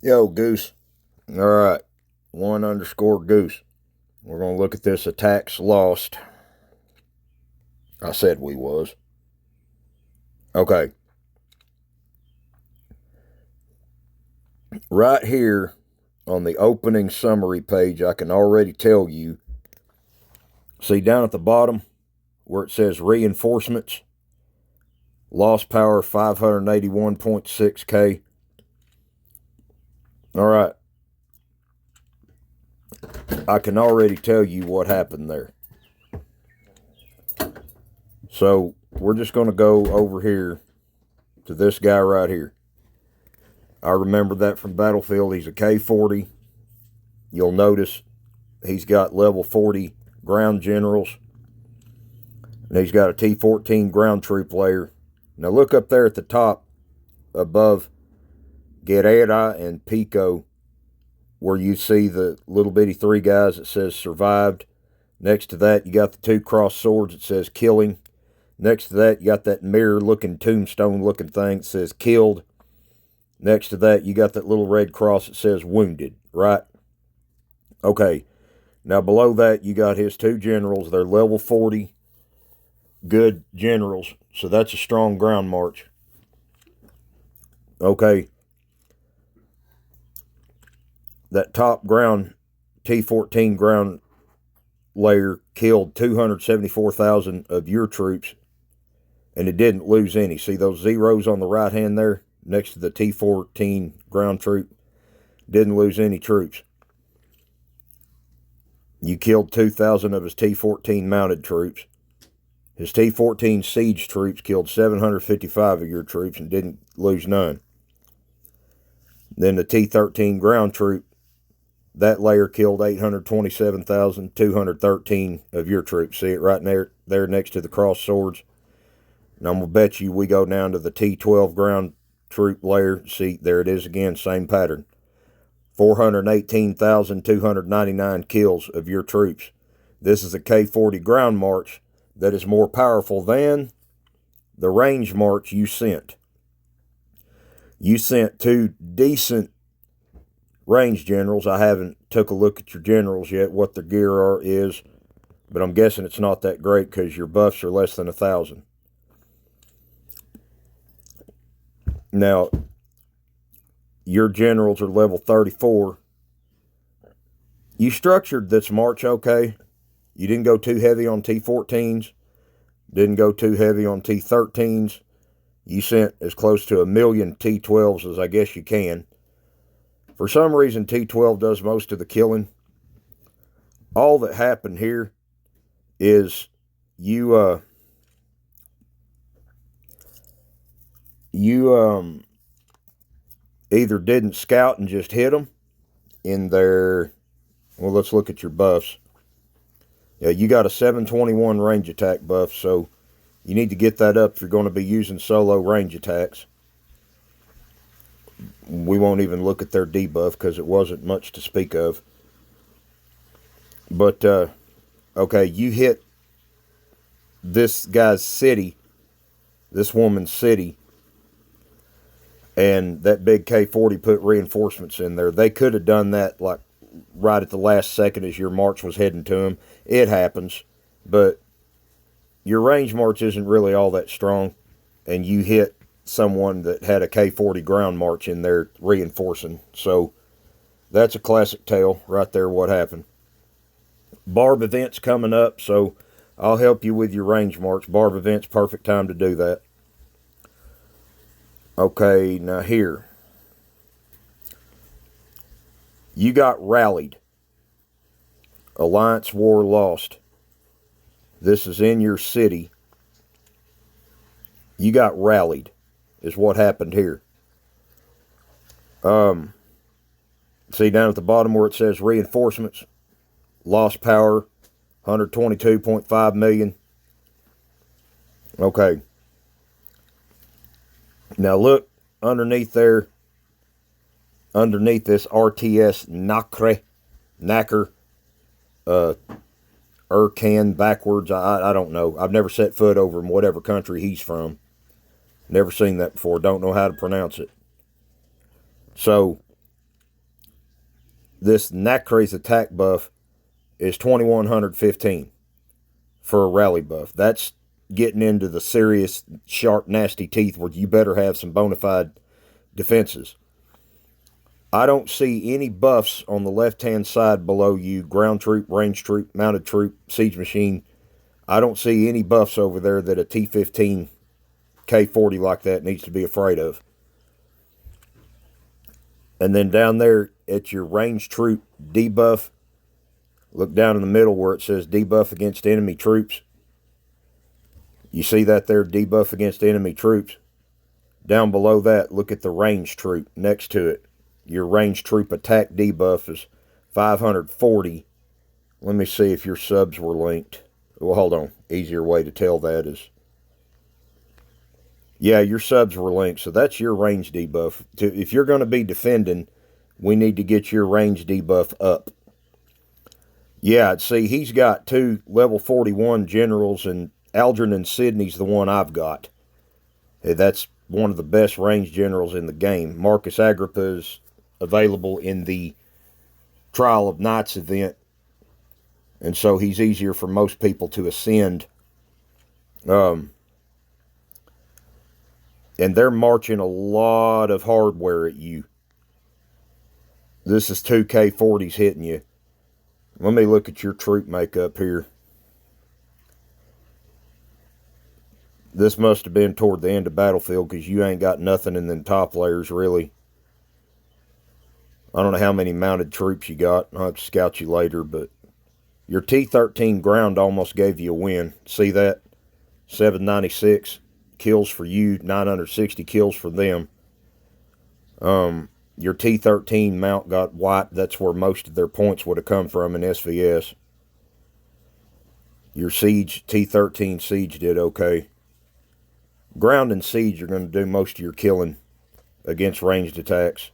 Yo, Goose. All right. One underscore Goose. We're going to look at this attacks lost. I said we was. Okay. Right here on the opening summary page, I can already tell you. See down at the bottom where it says reinforcements, lost power 581.6K. All right. I can already tell you what happened there. So we're just going to go over here to this guy right here. I remember that from Battlefield. He's a K40. You'll notice he's got level 40 ground generals. And he's got a T-14 ground troop layer. Now look up there at the top above Guerrera and Pico, where you see the little bitty three guys that says survived. Next to that, you got the two crossed swords that says killing. Next to that, you got that mirror-looking, tombstone-looking thing that says killed. Next to that, you got that little red cross that says wounded, right? Okay. Now, below that, you got his two generals. They're level 40, good generals. So that's a strong ground march. Okay. That top ground T-14 ground layer killed 274,000 of your troops, and it didn't lose any. See those zeros on the right hand there next to the T-14 ground troop? Didn't lose any troops. You killed 2,000 of his T-14 mounted troops. His T-14 siege troops killed 755 of your troops and didn't lose none. Then the T-13 ground troop, that layer killed 827,213 of your troops. See it right there next to the cross swords? And I'm going to bet you we go down to the T-12 ground troop layer. See, there it is again, same pattern. 418,299 kills of your troops. This is a K40 ground march that is more powerful than the range march you sent. You sent two decent range generals. I haven't took a look at your generals yet, what their gear is, but I'm guessing it's not that great because your buffs are less than 1,000. Now, your generals are level 34. You structured this march okay. You didn't go too heavy on T-14s. Didn't go too heavy on T-13s. You sent as close to 1,000,000 T-12s as I guess you can. For some reason, T-12 does most of the killing. All that happened here is you either didn't scout and just hit them in their... Well, let's look at your buffs. Yeah, you got a 721 range attack buff, so you need to get that up if you're going to be using solo range attacks. We won't even look at their debuff because it wasn't much to speak of. But, okay, you hit this guy's city, this woman's city, and that big K40 put reinforcements in there. They could have done that like right at the last second as your march was heading to them. It happens, but your range march isn't really all that strong, and you hit someone that had a K40 ground march in there reinforcing. So that's a classic tale right there, what happened. Barb event's coming up, so I'll help you with your range march. Barb event's perfect time to do that. Okay, now here. You got rallied. Alliance war lost. This is in your city. You got rallied, is what happened here. See down at the bottom where it says reinforcements, lost power, 122.5 million. Okay. Now look underneath there, underneath this RTS Knacker, Erkan backwards. I don't know. I've never set foot over him, whatever country he's from. Never seen that before. Don't know how to pronounce it. So, This Nacre's attack buff is 2115 for a rally buff. That's getting into the serious, sharp, nasty teeth where you better have some bona fide defenses. I don't see any buffs on the left-hand side below you. Ground troop, range troop, mounted troop, siege machine. I don't see any buffs over there that a T-15 K40 like that needs to be afraid of. And then down there at your range troop debuff, look down in the middle where it says debuff against enemy troops. You see that there, debuff against enemy troops? Down below that, look at the range troop next to it. Your range troop attack debuff is 540. Let me see if your subs were linked. Well, hold on. Easier way to tell that is... Yeah, your subs were linked, so that's your range debuff. If you're going to be defending, we need to get your range debuff up. Yeah, see, he's got 2 level 41 generals, and Algernon Sidney's the one I've got. Hey, that's one of the best range generals in the game. Marcus Agrippa is available in the Trial of Knights event, and so he's easier for most people to ascend. And they're marching a lot of hardware at you. This is 2 K40s hitting you. Let me look at your troop makeup here. This must have been toward the end of Battlefield because you ain't got nothing in them top layers, really. I don't know how many mounted troops you got. I'll have to scout you later, but your T-13 ground almost gave you a win. See that? 796 kills for you, 960 kills for them. Your T-13 mount got wiped. That's where most of their points would have come from in SVS. Your siege, T-13 siege did okay. Ground and siege are going to do most of your killing against ranged attacks.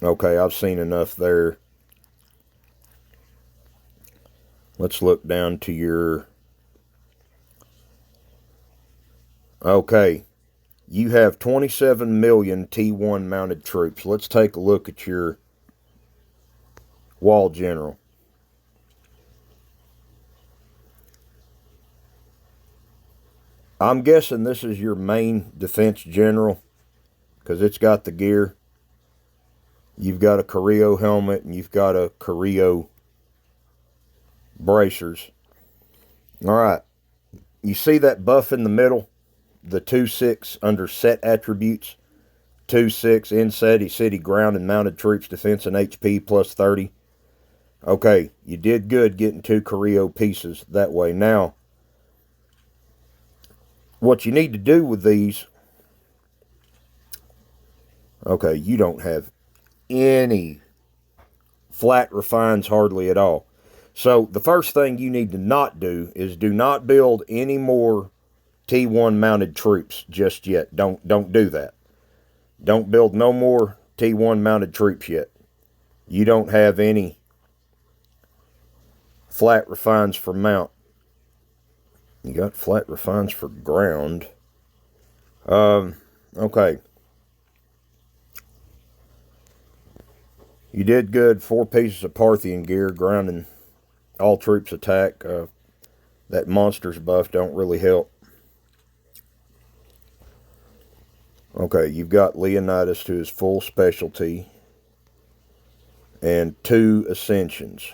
Okay, I've seen enough there. Let's look down to your... Okay, you have 27 million T1 mounted troops. Let's take a look at your wall general. I'm guessing this is your main defense general because it's got the gear. You've got a Carrillo helmet and you've got a Carrillo bracers. All right, you see that buff in the middle? The 2-6 under set attributes. 2-6 in city, ground, and mounted troops defense and HP plus 30. Okay, you did good getting 2 Carrillo pieces that way. Now, what you need to do with these... Okay, you don't have any flat refines hardly at all. So, the first thing you need to not do is do not build any more T1 mounted troops just yet. Don't do that. Don't build no more T1 mounted troops yet. You don't have any flat refines for mount. You got flat refines for ground. Okay. You did good. 4 pieces of Parthian gear, grounding all troops attack. That monsters buff don't really help. Okay, you've got Leonidas to his full specialty. And 2 ascensions.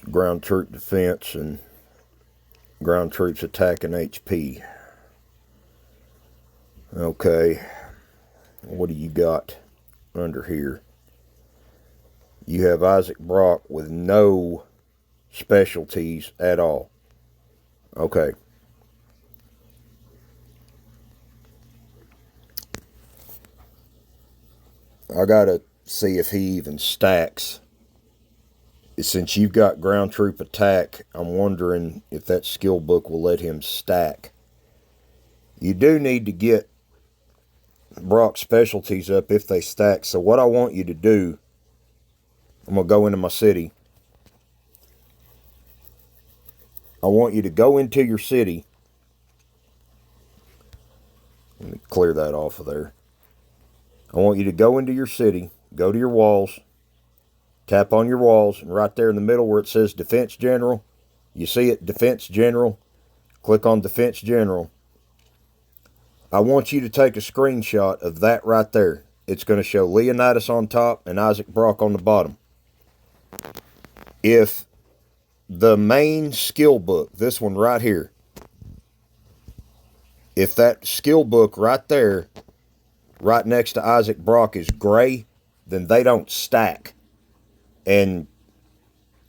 Ground troop defense and ground troops attack and HP. Okay. What do you got under here? You have Isaac Brock with no specialties at all. Okay. I gotta see if he even stacks. Since you've got ground troop attack, I'm wondering if that skill book will let him stack. You do need to get Brock's specialties up if they stack. So what I want you to do, I'm going to go into my city. I want you to go into your city. Let me clear that off of there. I want you to go into your city, go to your walls, tap on your walls, and right there in the middle where it says Defense General, you see it, Defense General. Click on Defense General. I want you to take a screenshot of that right there. It's going to show Leonidas on top and Isaac Brock on the bottom. If the main skill book, this one right here, if that skill book right there, right next to Isaac Brock is gray, then they don't stack. And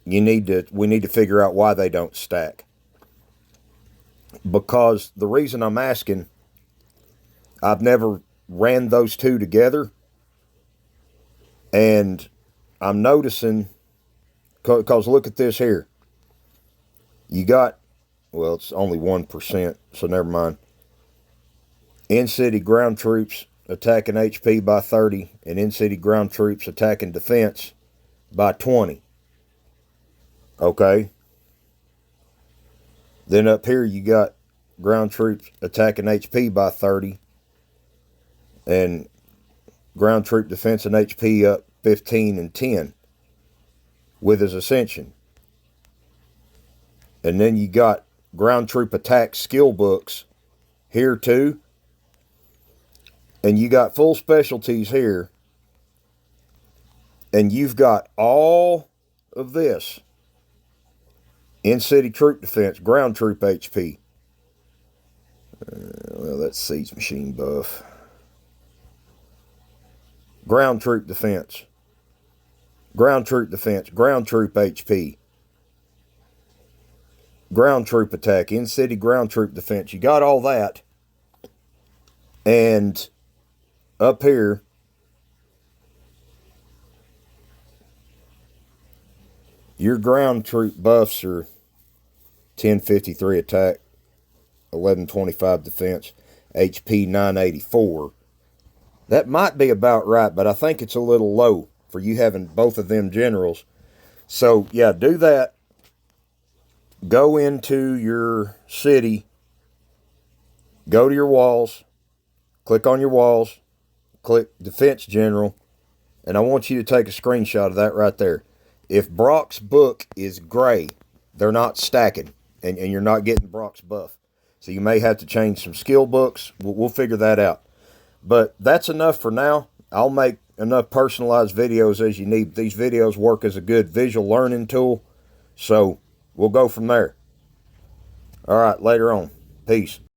we need to figure out why they don't stack. Because the reason I'm asking, I've never ran those two together, and I'm noticing, because look at this here. You got, well, it's only 1%, so never mind. In-city ground troops attacking HP by 30, and in-city ground troops attacking defense by 20. Okay. Then up here you got ground troops attacking HP by 30, and ground troop defense and HP up 15 and 10 with his ascension. And then you got ground troop attack skill books here too. And you got full specialties here. And you've got all of this. In-city troop defense, ground troop HP. Well, that's siege machine buff. Ground troop defense. Ground troop defense, ground troop HP. Ground troop attack, in-city ground troop defense. You got all that. And up here, your ground troop buffs are 1053 attack, 1125 defense, HP 984. That might be about right, but I think it's a little low for you having both of them generals. So, yeah, do that. Go into your city. Go to your walls. Click on your walls. Click Defense General. And I want you to take a screenshot of that right there. If Brock's book is gray, they're not stacking. And you're not getting Brock's buff. So you may have to change some skill books. We'll figure that out. But that's enough for now. I'll make enough personalized videos as you need. These videos work as a good visual learning tool. So we'll go from there. All right, later on. Peace.